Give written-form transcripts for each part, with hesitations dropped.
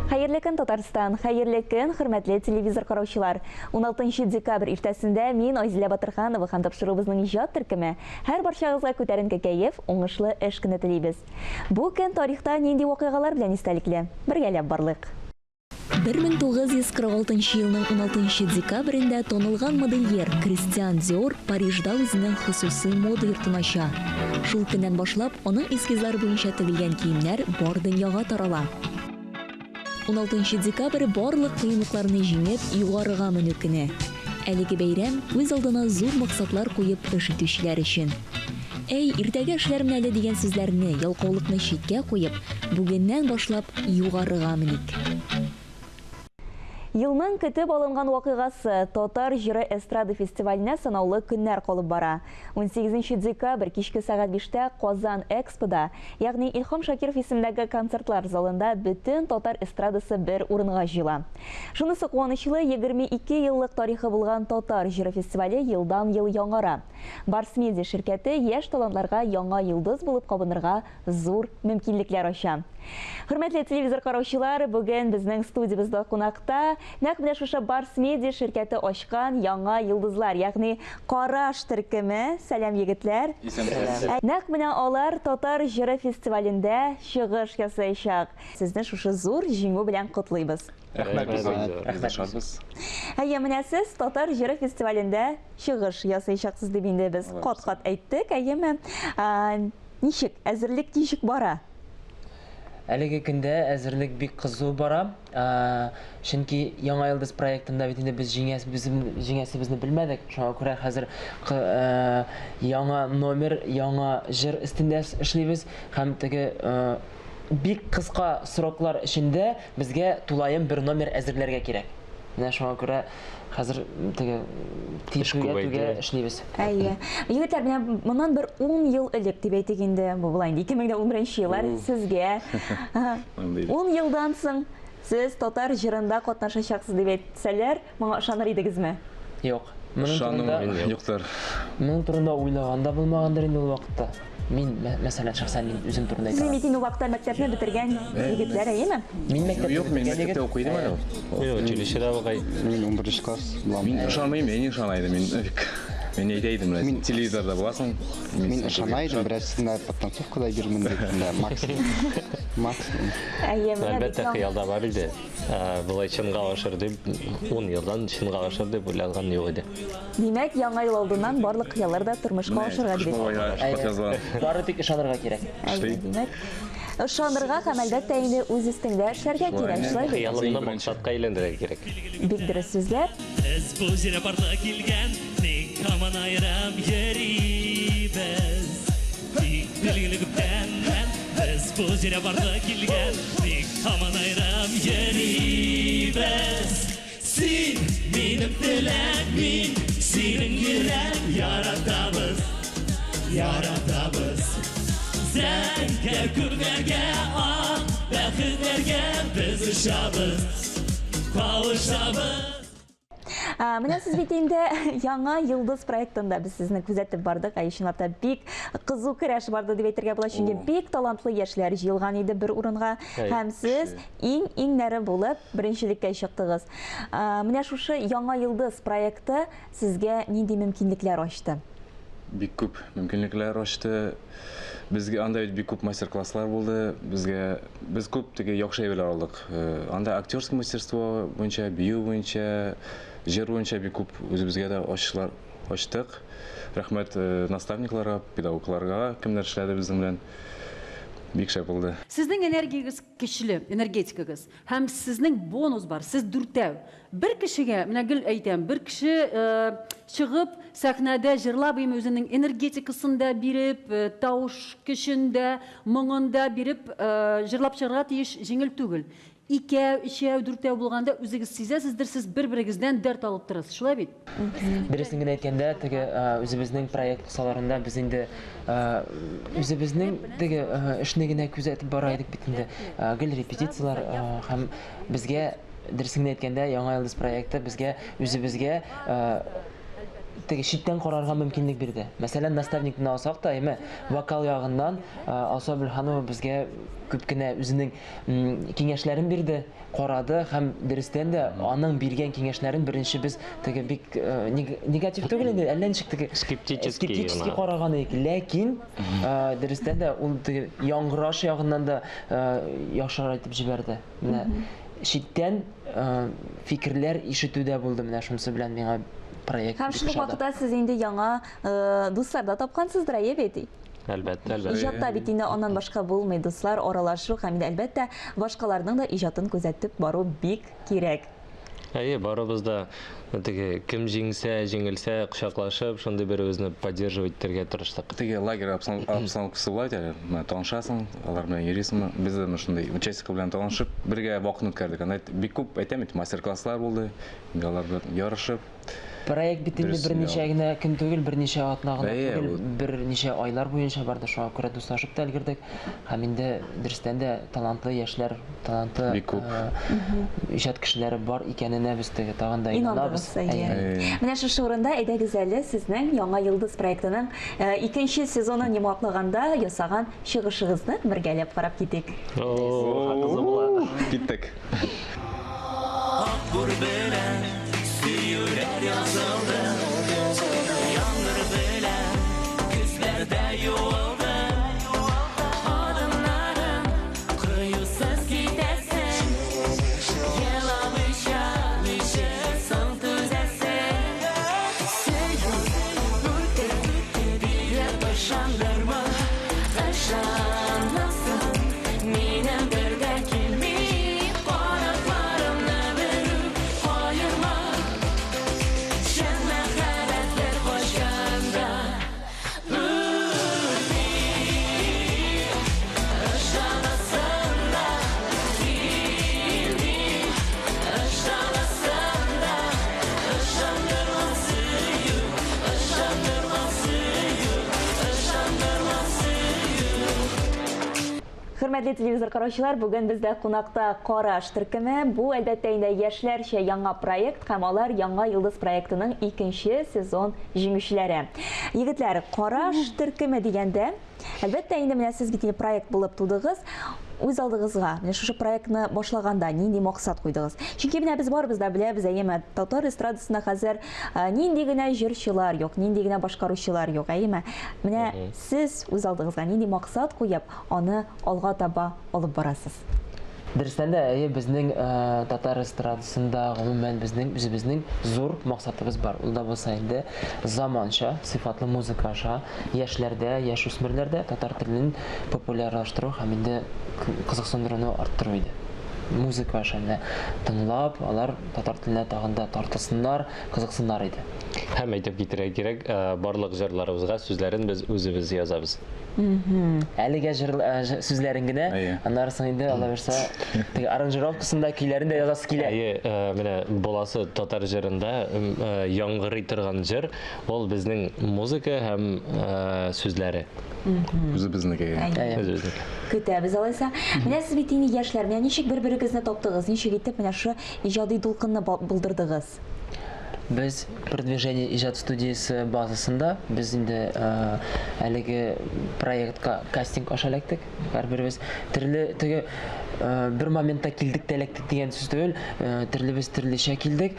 Хәерле көн Татарстан, хәерле көн хөрмәтле телевизор караучылар. 16 декабрь иртәсендә мин Айзилә Батырханова һәм тапшыруыбызның иҗат төркеме һәр барчагызга күтәренке кәеф, уңышлы эш көне телибез. Бу көн тарихта нинди вакыйгалар белән истәлекле? Бергәләп барлык. 1946 елның 16 декабрендә танылган модельер Кристиан Диор Парижда үзенең хосусый мода йортын ача. Шул көннән башлап аның эскизлары буенча тегелгән киемнәр бар дөньяга тарала. 16 декабрь барлык кыенлыкларны җиңеп, югарыга менү көне. Әлеге бәйрәм үз алдына зур максатлар куеп эш итүчеләр өчен. Әй, иртәгә эшләрмен әле дигән сүзләрне, ялкаулыкны читкә куеп, бүгеннән башлап югарыга меник. Елның көтеп алынган вакыйгасы Татар җыры эстрада фестиваленә санаулы көннәр калып бара. 18 декабрь кичке сәгать 5-тә Казан Экспода, ягъни Илһам Шакиров исемендәге концертлар залында бөтен татар эстрадасы бер урынга җыела. Шунысы куанычлы, 22 еллык тарихы булган Татар җыры фестивале елдан-ел яңара. Барс Медиа ширкәте яшь талантларга яңа йолдыз булып кабынырга зур мөмкинлекләр ача. Хөрмәтле телевизор караучылар, бүген безнең студиябызда кунакта нәкъ менә шушы Барс Медиа ширкәте ачкан яңа йолдызлар, ягъни Караш төркеме. Сәлам егетләр. Нәкъ менә алар Татар җыры фестивалендә чыгыш ясаячак. Сезне шушы зур җиңү белән котлыйбыз. Рәхмәт. Әйе, менә сез Татар җыры фестивалендә чыгыш ясаячаксыз дип инде без кат-кат әйттек. Әйеме? Ничек, әзерлек ничек бара? Әлеге көндә әзерлек бик кызу бара. Чөнки Яңа йолдыз проектында бит инде без җиңәсебезне белмәдек. Шуңа күрә хәзер яңа номер, яңа җыр өстендә эшлибез һәм теге бик кыска сроклар эчендә безгә тулаем бер номер әзерләргә кирәк. Менә шуңа күрә хәзер теге тиешкә эшлибез. Әйе. Егетләр, менә моннан бер 10 ел элек дип әйтик инде. Бу була инде 2011 еллар сезгә. 10 елдан соң сез татар җырында катнашачаксыз дип әйтсәләр, моңа ышаныр идегезме? Юк. Юктыр. Турында уйлаганда булмагандыр инде ул вакытта. Мин мәсәлән шәхсән үзем турында әйтәм. Сез бит вакытта мәктәпне бетергән егетләр, әйеме? Мин Мәктәптә укыйдым әле. Училищеда бугай. Мин 11 класс. Мин ышанмыйм, мин ышанайдым. Мен әйтәйдем, телевизорда буласың. Мин ышанайдым, бераз на подтанцовкада бирмен дигәндә максимум. Әлбәттә хыялда бар иде. Булай чынга ашыр дип 10 елдан чынга ашыр дип уйлаган юк иде. Димәк, яңа ел алдыннан барлык хыяллар да тормышка ашырга дип. Бары тик ышанырга кирәк. Димәк, ышанырга һәм әлбәттә инде үз өстеңдә эшләргә кирәк. Хыялыңны максатка әйләндерергә кирәк. Бик дөрес сүзләр. Biz bu zire barda kilgen, nik kaman ayram yeribez. Nik birlikten ben, biz bu zire barda kilgen, nik kaman ayram yeribez. Sin benim dilek min, senin yürek yaratabız, yaratabız. Sen kürderge an, bəxtlərgə biz uşabız, kavuşabız. Менә сез бит инде яңа йолдыз проектында без сезне күзәтеп бардык. Чынлап бик кызу көрәш барды дип әйтергә була, чөнки бик талантлы яшьләр җыелган иде бер урынга һәм сез иң нәре булып беренчелеккә чыктыгыз. Менә шушы яңа йолдыз проекты сезгә нинди мөмкинлекләр ачты? Бик күп мөмкинлекләр ачты. Безгә анда бик күп мастер-класслар булды. Без күп теге яхшы әйберләр алдык. Анда актерское мастерство буенча, бию буенча, җыр буенча бик күп үзебезгә дә ачтык. Рәхмәт наставникларга, педагогларга, кемнәр эшләде безнең белән. Бик шәп булды. Сезнең энергиягыз көчле, энергетикагыз һәм сезнең бонус бар. Сез дүртәү. Бер кешегә, менә гел әйтәм, бер кеше чыгып сәхнәдә җырлап үзенең энергетикасын да биреп, тавыш көчендә, моңында биреп җырлап чыгарга тиеш җиңел түгел. 2, 3, 4 булганда үзегез сизәсездер, сез бер-берегездән дәрт алып торасыз, шулай бит? Дөресен генә әйткәндә, теге үзебезнең проект кысаларында без инде үзебезнең теге эшне генә күзәтеп бара идек бит инде. Гел репетициялар һәм безгә дөресен әйткәндә яңа йолдыз проекты безгә үзебезгә теге читтән карарга мөмкинлек бирде. Мәсәлән, наставникны алсак та, әйме, вокал ягыннан Алсабил ханым безгә күп кенә үзенең киңәшләрен бирде, карады һәм дөрестән дә аның биргән киңәшләрен беренче без теге бик негатив түгел инде, әллә ничек теге Скептический гына. караган идек. Ләкин дөрестән дә ул теге яңгыраш ягыннан да яхшырак итеп җибәрде. Менә читтән фикерләр ишетүдә булды, менә шунысы белән миңа проект Һәм шул вакытта сез инде яңа дуслар да тапкансыздыр, әйе бит? Әлбәттә, әлбәттә. Иҗатта бит инде аннан башка булмый, дуслар аралашу һәм инде әлбәттә башкаларның да иҗатын күзәтеп бару бик кирәк. Әйе, барыбыз да теге кем җиңсә, җиңелсә кочаклашып, шундый беребезне поддерживать итәргә тырыштык. Теге лагерь обстановкасы була әле, танышасың, алар белән йөрисең. Без дә шундай участок белән танышып, бергә вакыт үткәрдек. Аны бик күп әйтәм бит, мастер-класслар булды. Алар белән ярышып. Проект бит инде берничә генә көн түгел, берничә атна гына Әйе, түгел, берничә айлар буенча барды. Шуңа күрә дуслашып та өлгердек. Һәм инде дөрестән дә талантлы яшьләр, талантлы Бик күп. иҗат кешеләре бар икәненә без теге тагын да инанабыз. Инандыгыз, менә шушы урында әйдәгез әле сезнең Яңа Йолдыз проектының икенче сезонын йомгаклаганда ясаган чыгышыгызны бергәләп карап китик. Кызы була. Киттек. Akbur bilen süyüler yazıldı Yağmur bilen küzlerde yuvaldı Adımların kıyısız gidersin Yelamışa ışıksın düzesin Sevdim nurte bir başandırma Aşanlasın minem birde kilmi Konaklarımla verip hayırma Şen meharetler başında Nurbi Aşanasında Kilmi Aşanasında Aşandırma suyu Aşandırma suyu Aşandırma suyu Хөрмәтле телевизор караучылар, бүген бездә кунакта Караш төркеме. Бу әлбәттә инде яшьләрчә яңа проект һәм алар Яңа Йолдыз проектының икенче сезон җиңүчеләре. Егетләр, Караш төркеме дигәндә, әлбәттә инде менә сез бит проект булып тудыгыз. Үз алдыгызга, менә шушы проектны башлаганда нинди максат куйдыгыз? Чөнки менә без барыбыз да беләбез, әйеме, татар эстрадасында хәзер нинди генә җырчылар юк, нинди генә башкаручылар юк, әйеме? Менә сез үз алдыгызга нинди максат куеп, аны алга таба алып барасыз? Дөрестән дә безнең татар эстрадасында гомумән безнең үзебезнең зур максатыбыз бар. Ул да булса инде заманча, сыйфатлы музыка аша яшьләрдә, яшүсмерләрдә татар телен популярлаштыру һәм инде кызыксындыруны арттыру иде. Музыка аша тыңлап, алар татар теленә тагын да тартылсыннар, кызыксыннар иде. Һәм әйтеп китәргә кирәк, барлык җырларыбызга сүзләрен без үзебез язабыз. Әлегә сүзләрен генә, аннары соң инде Алла берсә, теге аранжировкасында көйләрен дә язасы килә. Әйе, менә буласы татар җырында яңгырый торган җыр, ул безнең музыка һәм сүзләре. Үзебезнеке. Көтәбез алайса. Менә сез бит инде яшьләр, менә ничек бер-берегезне таптыгыз, ничек итеп менә шу иҗади дулкынны булдырдыгыз? Без продвижение иҗат студиясе базасында без инде әлеге проектка кастинг аша эләктек. Һәрберебез төрле теге бер моментта килдек тә эләктек дигән сүз түгел, төрлебез төрлечә килдек.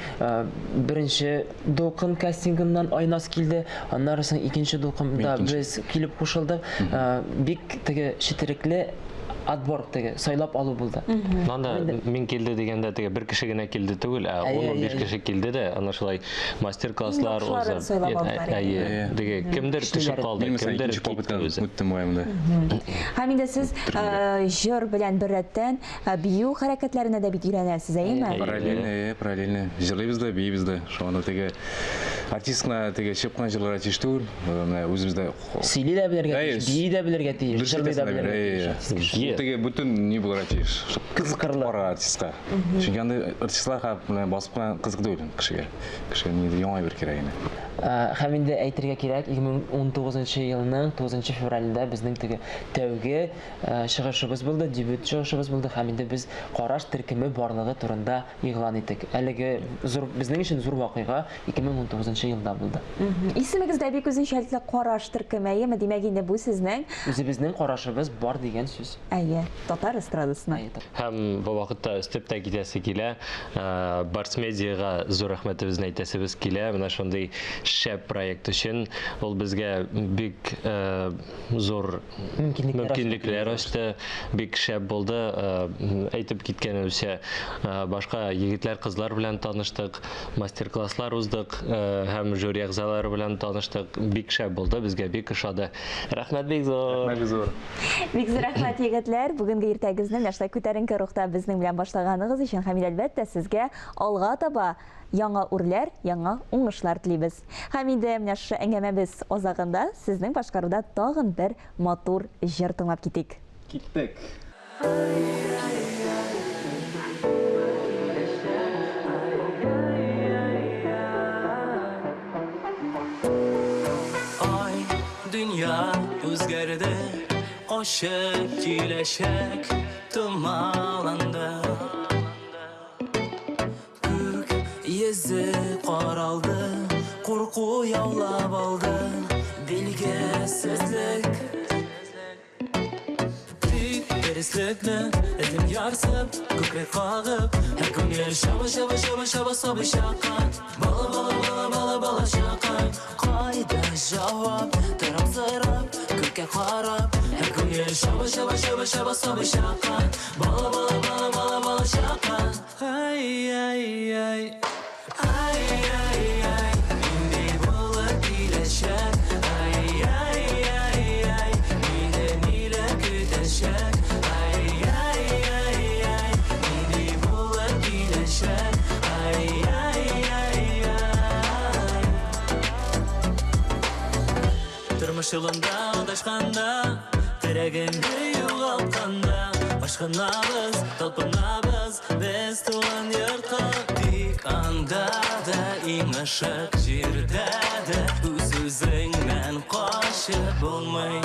Беренче дулкын кастингыннан Айнас килде, аннары соң икенче дулкында без килеп кушылдык. Бик теге четерекле отбор теге сайлап алу булды. Анда мин килде дигәндә теге бер кеше генә килде түгел, 15 кеше килде дә, аны шулай мастер-класслар узып. Әйе, теге кемдер төшеп калды, кемдер үттем уйымда. Һәм инде сез җыр белән бер рәттән бию хәрәкәтләренә дә бит өйрәнәсез, әйеме? Параллельно. Җырлыйбыз да, биебез дә. Шуны теге артистка теге чыпкан җырлар җиштүр, менә үзебездә сөйли дә белергә тиеш, бии дә белергә тиеш, җырлый да белергә тиеш. Теге бүтән ни булырга тиеш. Кызыклы артистка. Чөнки анда артистлар һәм басып кызык түгел кешегә. Кешегә ни яңа бер кирәк ине. Һәм инде әйтергә кирәк, 2019 елның 9 февралендә безнең теге тәүге чыгышыбыз булды, дебют чыгышыбыз булды һәм инде без караш төркеме барлыгы турында игълан иттек. Әлеге зур безнең өчен зур вакыйга 2019 елда булды. Исемегездә бик үзенчәлекле караш төркеме, димәк инде бу сезнең Үзебезнең карашыбыз бар дигән сүз. татар эстрадасына. Һәм бу вакытта өстәп тә китәсе килә. Барс медиага зур рәхмәтебезне әйтәсебез килә. Менә шундый шәп проект өчен ул безгә бик зур мөмкинлекләр ачты, бик шәп булды. Әйтеп киткәнебезчә, башка егетләр, кызлар белән таныштык, мастер-класслар уздык һәм жюри әгъзалары белән таныштык. Бик шәп булды, безгә бик ошады. Рәхмәт бик зур. Бик зур рәхмәт егетләр, бүгенге иртәгезне менә шулай күтәренке рухта безнең белән башлаганыгыз өчен һәм әлбәттә сезгә алга таба яңа үрләр, яңа уңышлар телибез. Һәм инде менә шу әңгәмәбез азагында сезнең башкаруда тагын бер матур җыр тыңлап китик. Киттек. Ay dünya özgerdi, aşık kileşek tumalandı. Gök yüzü qaraldı, korku yavlab aldı, bilgesizlik. Derislikni elim yarsıp, kökrek kağıp, her gün yer şaba şaba şaba şaba sabı şakan. Bala bala bala bala bala şakan. Kayda cevap, taraf zarap, kökrek harap, her gün yer şaba şaba şaba şaba sabı şakan. Bala bala bala bala bala şakan. Ay ay ay, ay ay ay, indi bulur bileşek. Ay ay ay ay, nile nile güdeşek. Turmuş yolunda aldaşkanda, teregimde yo'qolganda, aşkınabız, talpınabız, biz tuğan yurtqa. Dik anda da, imashak jirda da, o'z-o'zingdan qochib bo'lmay.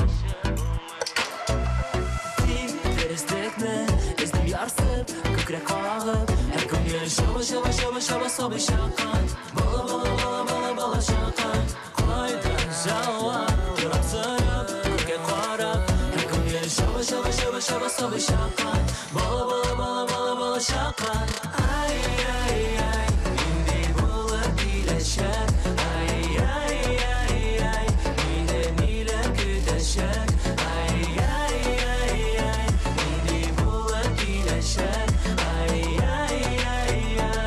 Derislikni izlab yarsib, ko'krak qag'ib, har kun yer shaba shaba shaba shaba sobi shaqan. Bala bala bala bala bala shaqan. Qaydan javob, turib so'rab, ko'krak qarab, har kun yer shaba shaba shaba shaba sobi shaqan. Bala bala bala bala bala shaqan. Ay ay ay, indi bo'lib bilashak. Ay ay ay ay, nile nile kutashak. Ay ay ay ay, indi bo'lib bilashak. Ay ay ay ay.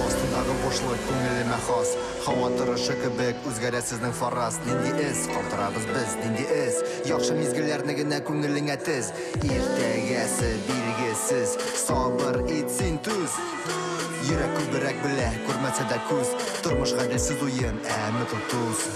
Астындағы бошлық көңіліме хас Хава тұрышы кебек үзгәрә сезнең фарас Нинди эс, калтырабыз біз, нинди эс Яхшы мизгелләрне генә күңелеңә тез Иртәгәсе билгесез Сабыр итсин түз Йөрәк күбрәк белә, күрмәсә дә күз Тормыш гаделсез уен, әмме тотуз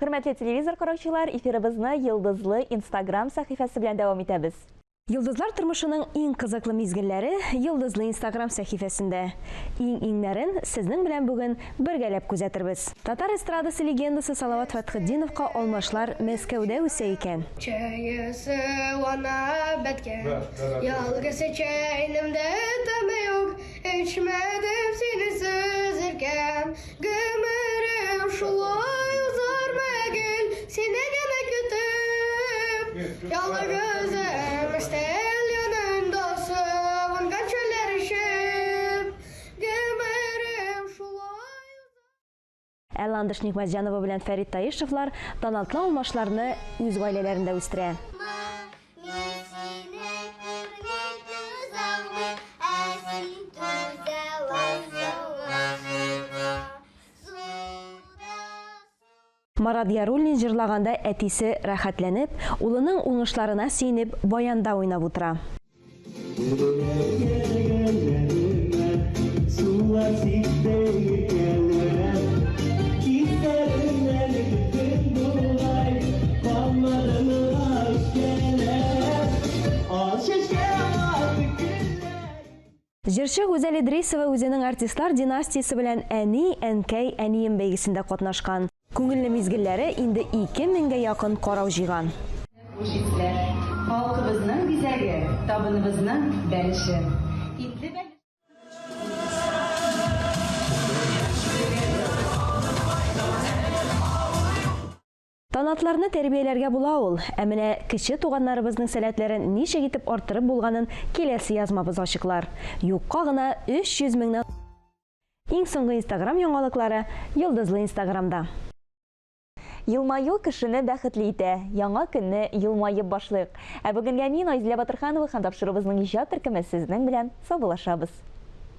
Хөрмәтле телевизор караучылар, эфирыбызны йылдызлы Instagram сәхифәсе белән дәвам итәбез. Йылдызлар тормышының иң кызыклы мизгелләре Йылдызлы Instagram сәхифәсендә. Иң-иңнәрен сезнең белән бүген бергәләп күзәтербез. Татар эстрадасы легендасы Салават Фатхетдиновка алмашлар Мәскәүдә үсә икән. Чәйесі вана бәткән, ялгысы чәйнемдә тәме юк, эчмәдем сине сөзеркәм, гомерем шулай узар мәгел, сине генә көтеп, ялгызым өстәл янында сыгынган чәлләр ишеп, гомерем шулай. Ә Ландыш Никмәтҗанова белән Фәрит Таишевлар талантлы алмашларны үз гаиләләрендә үстерә. Марат Яруллин җырлаганда әтисе рәхәтләнеп, улының уңышларына сөенеп, баянда уйнап утыра. Җырчы Гүзәл Идрисова үзенең артистлар династиясе белән әни, әнкәй, әнием бәйгесендә катнашкан. Күңелле мизгелләре инде 2000-гә якын карау җыйган. Халкыбызның бизәге, табыныбызның бәлеше. Талантларны тәрбияләргә була ул, ә менә кече туганнарыбызның сәләтләрен ничек итеп арттырып булганын киләсе язмабыз ачыклар. Юкка гына 300 меңнән. Иң соңгы Instagram яңалыклары Йылдызлы Instagramда. Елмаю кешене бәхетле итә. Яңа көнне елмаеп башлыйк. Ә бүгенгә мин Айзилә Батырханова һәм тапшырыбызның иҗат төркеме сезнең белән саубуллашабыз.